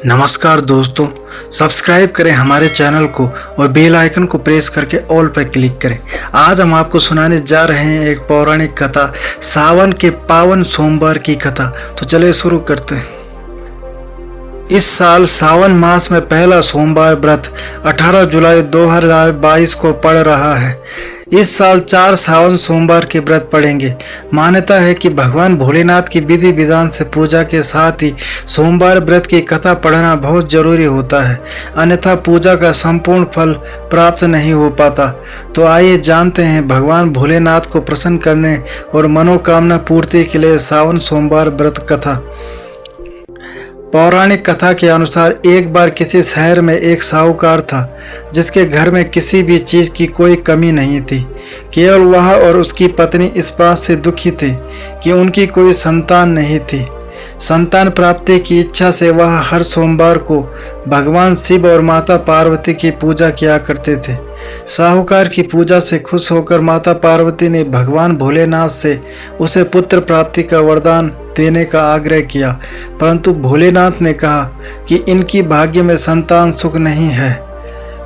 नमस्कार दोस्तों, सब्सक्राइब करें हमारे चैनल को और बेल आइकन को प्रेस करके ऑल पर क्लिक करें। आज हम आपको सुनाने जा रहे हैं एक पौराणिक कथा, सावन के पावन सोमवार की कथा। तो चलिए शुरू करते हैं। इस साल सावन मास में पहला सोमवार व्रत 18 जुलाई 2022 को पड़ रहा है। इस साल 4 सावन सोमवार के व्रत पड़ेंगे। मान्यता है कि भगवान भोलेनाथ की विधि विधान से पूजा के साथ ही सोमवार व्रत की कथा पढ़ना बहुत जरूरी होता है, अन्यथा पूजा का संपूर्ण फल प्राप्त नहीं हो पाता। तो आइए जानते हैं भगवान भोलेनाथ को प्रसन्न करने और मनोकामना पूर्ति के लिए सावन सोमवार व्रत कथा। पौराणिक कथा के अनुसार एक बार किसी शहर में एक साहूकार था जिसके घर में किसी भी चीज़ की कोई कमी नहीं थी। केवल वह और उसकी पत्नी इस बात से दुखी थे कि उनकी कोई संतान नहीं थी। संतान प्राप्ति की इच्छा से वह हर सोमवार को भगवान शिव और माता पार्वती की पूजा किया करते थे। साहूकार की पूजा से खुश होकर माता पार्वती ने भगवान भोलेनाथ से उसे पुत्र प्राप्ति का वरदान देने का आग्रह किया, परंतु भोलेनाथ ने कहा कि इनकी भाग्य में संतान सुख नहीं है।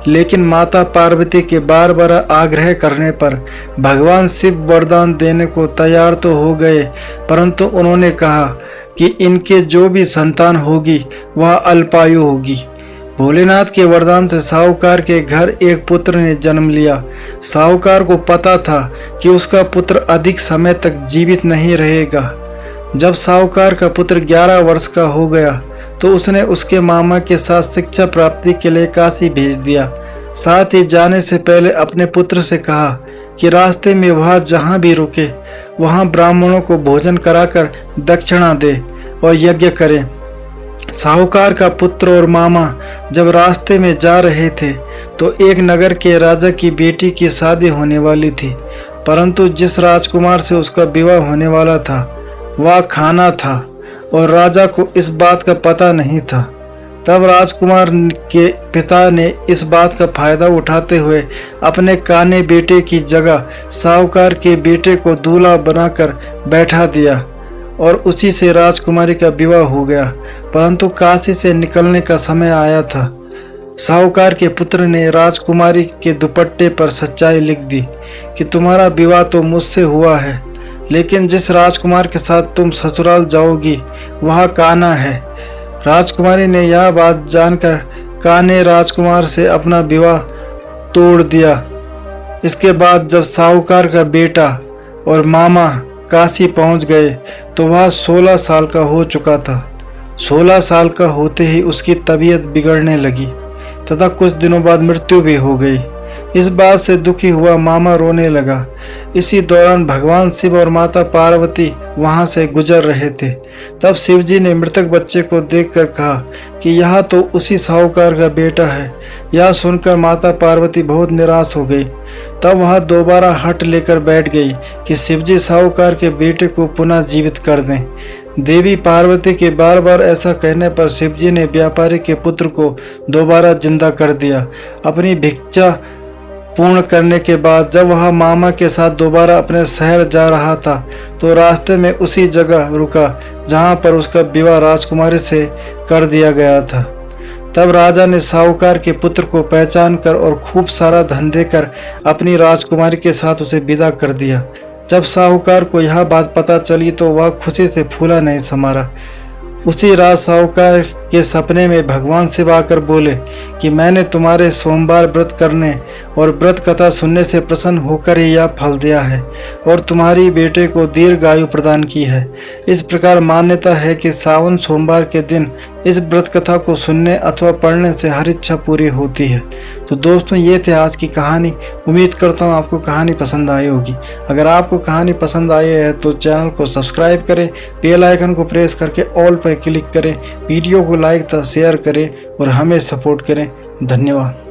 लेकिन माता पार्वती के बार बार आग्रह करने पर भगवान शिव वरदान देने को तैयार तो हो गए, परंतु उन्होंने कहा कि इनके जो भी संतान होगी वह अल्पायु होगी। भोलेनाथ के वरदान से साहूकार के घर एक पुत्र ने जन्म लिया। साहूकार को पता था कि उसका पुत्र अधिक समय तक जीवित नहीं रहेगा। जब साहूकार का पुत्र 11 वर्ष का हो गया तो उसने उसके मामा के साथ शिक्षा प्राप्ति के लिए काशी भेज दिया। साथ ही जाने से पहले अपने पुत्र से कहा कि रास्ते में वह जहाँ भी रुके वहाँ ब्राह्मणों को भोजन कराकर दक्षिणा दे और यज्ञ करे। साहूकार का पुत्र और मामा जब रास्ते में जा रहे थे तो एक नगर के राजा की बेटी की शादी होने वाली थी, परंतु जिस राजकुमार से उसका विवाह होने वाला था वह खाना था और राजा को इस बात का पता नहीं था। तब राजकुमार के पिता ने इस बात का फायदा उठाते हुए अपने काने बेटे की जगह साहूकार के बेटे को दूल्हा बनाकर बैठा दिया और उसी से राजकुमारी का विवाह हो गया। परंतु काशी से निकलने का समय आया था। साहूकार के पुत्र ने राजकुमारी के दुपट्टे पर सच्चाई लिख दी कि तुम्हारा विवाह तो मुझसे हुआ है, लेकिन जिस राजकुमार के साथ तुम ससुराल जाओगी वह काना है। राजकुमारी ने यह बात जानकर काने राजकुमार से अपना विवाह तोड़ दिया। इसके बाद जब साहूकार का बेटा और मामा काशी पहुंच गए तो वह 16 साल का हो चुका था। 16 साल का होते ही उसकी तबीयत बिगड़ने लगी तथा कुछ दिनों बाद मृत्यु भी हो गई। इस बात से दुखी हुआ मामा रोने लगा। इसी दौरान भगवान शिव और माता पार्वती वहां से गुजर रहे थे। तब शिवजी ने मृतक बच्चे को देखकर कहा कि यह तो उसी साहूकार का बेटा है। यह सुनकर माता पार्वती बहुत निराश हो गई। तब वह दोबारा हट लेकर बैठ गई कि शिवजी साहूकार के बेटे को पुनः जीवित कर दें। देवी पार्वती के बार बार ऐसा कहने पर शिवजी ने व्यापारी के पुत्र को दोबारा जिंदा कर दिया। अपनी भिक्षा पूर्ण करने के बाद जब वह मामा के साथ दोबारा अपने शहर जा रहा था तो रास्ते में उसी जगह रुका जहां पर उसका विवाह राजकुमारी से कर दिया गया था। तब राजा ने साहूकार के पुत्र को पहचान कर और खूब सारा धन देकर अपनी राजकुमारी के साथ उसे विदा कर दिया। जब साहूकार को यह बात पता चली तो वह खुशी से फूला नहीं समारा। उसी रात साहूकार के सपने में भगवान शिव आकर बोले कि मैंने तुम्हारे सोमवार व्रत करने और व्रत कथा सुनने से प्रसन्न होकर ही यह फल दिया है और तुम्हारी बेटे को दीर्घायु प्रदान की है। इस प्रकार मान्यता है कि सावन सोमवार के दिन इस व्रत कथा को सुनने अथवा पढ़ने से हर इच्छा पूरी होती है। तो दोस्तों, ये थे आज की कहानी। उम्मीद करता हूँ आपको कहानी पसंद आई होगी। अगर आपको कहानी पसंद आई है तो चैनल को सब्सक्राइब करें, बेल आइकन को प्रेस करके ऑल पर क्लिक करें, वीडियो को लाइक तथा शेयर करें और हमें सपोर्ट करें। धन्यवाद।